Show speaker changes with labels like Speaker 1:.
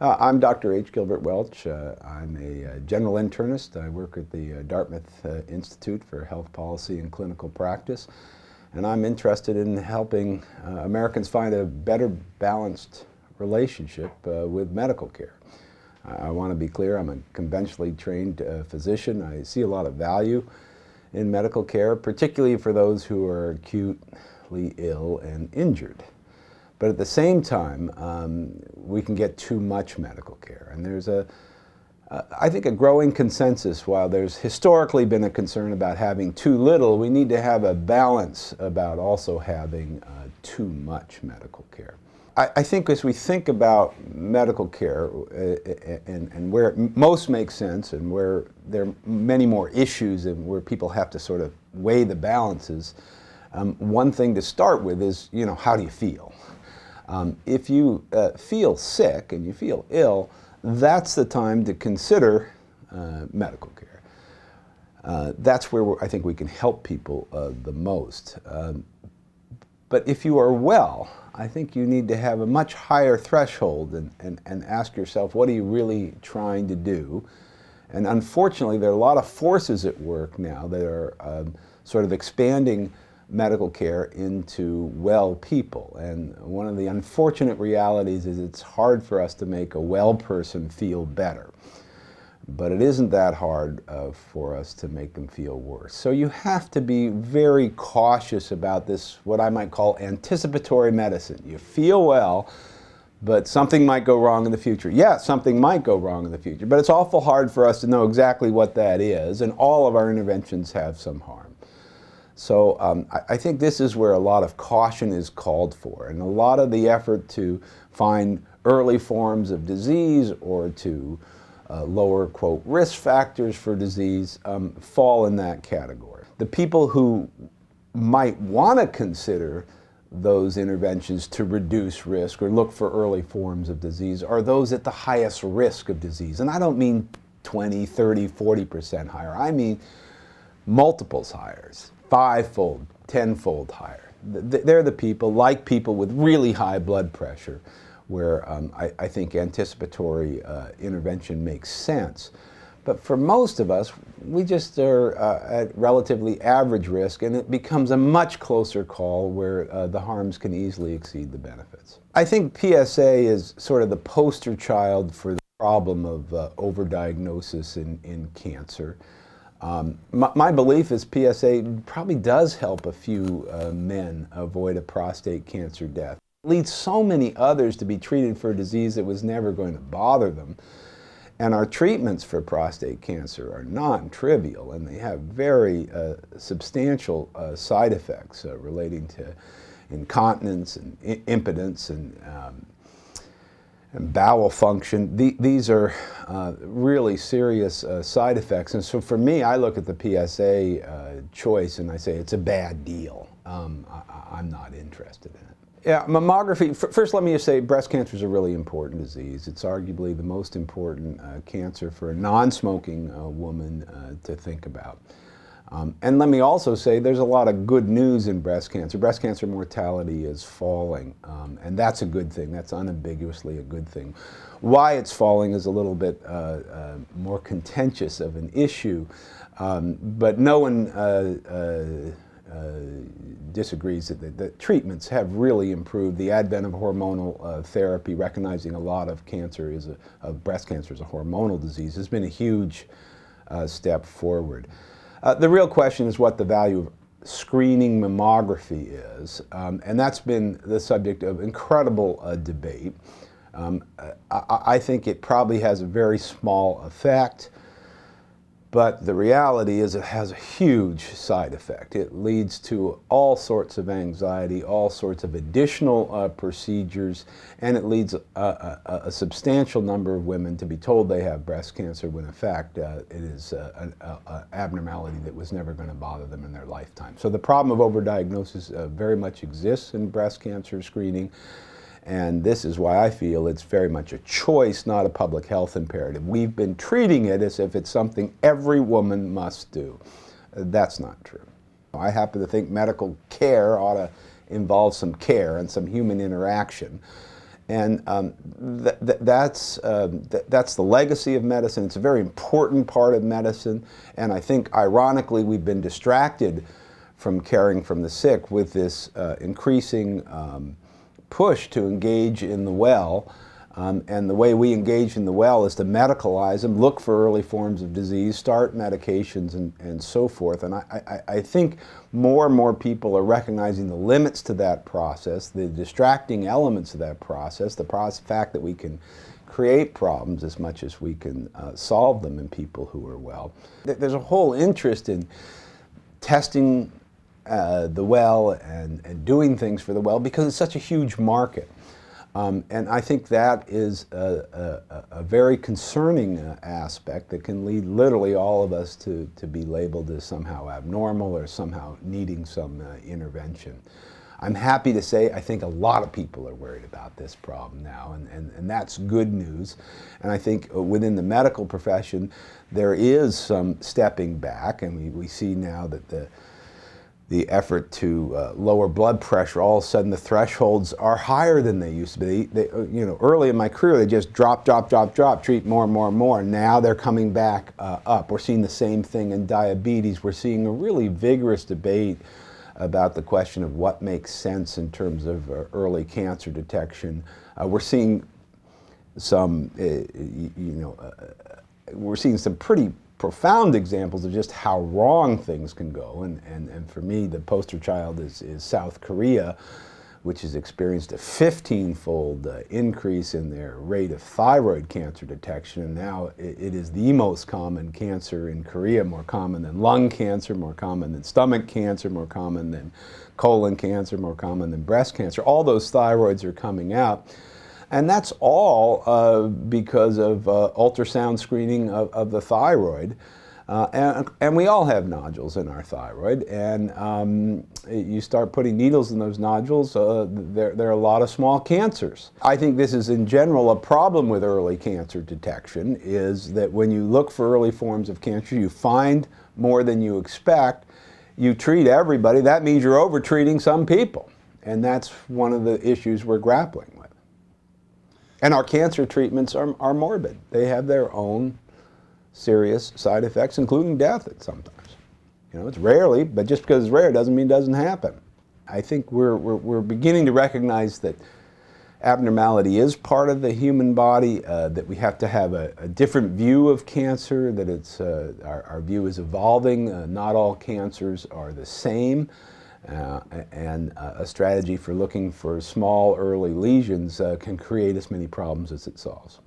Speaker 1: I'm Dr. H. Gilbert Welch. I'm a general internist. I work at the Dartmouth Institute for Health Policy and Clinical Practice, and I'm interested in helping Americans find a better balanced relationship with medical care. I want to be clear, I'm a conventionally trained physician. I see a lot of value in medical care, particularly for those who are acutely ill and injured. But at the same time, we can get too much medical care. And there's I think a growing consensus, while there's historically been a concern about having too little, we need to have a balance about also having too much medical care. I think as we think about medical care and where it most makes sense and where there are many more issues and where people have to sort of weigh the balances, one thing to start with is, how do you feel? If you feel sick and you feel ill, that's the time to consider medical care. That's where I think we can help people the most. But if you are well, I think you need to have a much higher threshold and ask yourself, what are you really trying to do? And unfortunately, there are a lot of forces at work now that are sort of expanding medical care into well people. And one of the unfortunate realities is it's hard for us to make a well person feel better. But it isn't that hard for us to make them feel worse. So you have to be very cautious about this, what I might call anticipatory medicine. You feel well, but something might go wrong in the future. Yeah, something might go wrong in the future, but it's awful hard for us to know exactly what that is, and all of our interventions have some harm. So I think this is where a lot of caution is called for, and a lot of the effort to find early forms of disease or to lower, quote, risk factors for disease fall in that category. The people who might want to consider those interventions to reduce risk or look for early forms of disease are those at the highest risk of disease. And I don't mean 20, 30, 40% higher. I mean multiples higher, 5-fold, 10-fold higher. They're the people, like people with really high blood pressure, where I think anticipatory intervention makes sense. But for most of us, we just are at relatively average risk, and it becomes a much closer call where the harms can easily exceed the benefits. I think PSA is sort of the poster child for the problem of overdiagnosis in cancer. My belief is PSA probably does help a few men avoid a prostate cancer death. It leads so many others to be treated for a disease that was never going to bother them. And our treatments for prostate cancer are non-trivial, and they have very substantial side effects relating to incontinence and impotence and bowel function. These are really serious side effects. And so for me, I look at the PSA choice and I say it's a bad deal. I'm not interested in it. Yeah, mammography, first let me just say breast cancer is a really important disease. It's arguably the most important cancer for a non-smoking woman to think about. And let me also say there's a lot of good news in breast cancer. Breast cancer mortality is falling, and that's a good thing. That's unambiguously a good thing. Why it's falling is a little bit more contentious of an issue, but no one disagrees that the treatments have really improved. The advent of hormonal therapy, recognizing a lot of cancer of breast cancer is a hormonal disease, has been a huge step forward. The real question is what the value of screening mammography is, and that's been the subject of incredible debate. I think it probably has a very small effect, but the reality is it has a huge side effect. It leads to all sorts of anxiety, all sorts of additional procedures, and it leads a substantial number of women to be told they have breast cancer when in fact it is an abnormality that was never going to bother them in their lifetime. So the problem of overdiagnosis very much exists in breast cancer screening. And this is why I feel it's very much a choice, not a public health imperative. We've been treating it as if it's something every woman must do. That's not true. I happen to think medical care ought to involve some care and some human interaction. And that's the legacy of medicine. It's a very important part of medicine, and I think ironically we've been distracted from caring for the sick with this increasing push to engage in the well. And the way we engage in the well is to medicalize them, look for early forms of disease, start medications, and so forth. And I think more and more people are recognizing the limits to that process, the distracting elements of that process, the fact that we can create problems as much as we can solve them in people who are well. There's a whole interest in testing the well and doing things for the well because it's such a huge market. And I think that is a very concerning aspect that can lead literally all of us to be labeled as somehow abnormal or somehow needing some intervention. I'm happy to say I think a lot of people are worried about this problem now, and that's good news. And I think within the medical profession there is some stepping back, and we see now that the effort to lower blood pressure, all of a sudden the thresholds are higher than they used to be. You know, early in my career they just drop, treat more and more and more. Now they're coming back up. We're seeing the same thing in diabetes. We're seeing a really vigorous debate about the question of what makes sense in terms of early cancer detection. We're seeing some, we're seeing some pretty profound examples of just how wrong things can go, and for me the poster child is South Korea, which has experienced a 15-fold increase in their rate of thyroid cancer detection, and now it is the most common cancer in Korea, more common than lung cancer, more common than stomach cancer, more common than colon cancer, more common than breast cancer. All those thyroids are coming out. And that's all because of ultrasound screening of the thyroid. And we all have nodules in our thyroid. And you start putting needles in those nodules, there are a lot of small cancers. I think this is in general a problem with early cancer detection, is that when you look for early forms of cancer, you find more than you expect. You treat everybody. That means you're over-treating some people. And that's one of the issues we're grappling with. And our cancer treatments are morbid. They have their own serious side effects, including death at sometimes. You know, it's rarely, but just because it's rare doesn't mean it doesn't happen. I think we're beginning to recognize that abnormality is part of the human body, that we have to have a different view of cancer, that it's, our view is evolving. Not all cancers are the same. And a strategy for looking for small early lesions can create as many problems as it solves.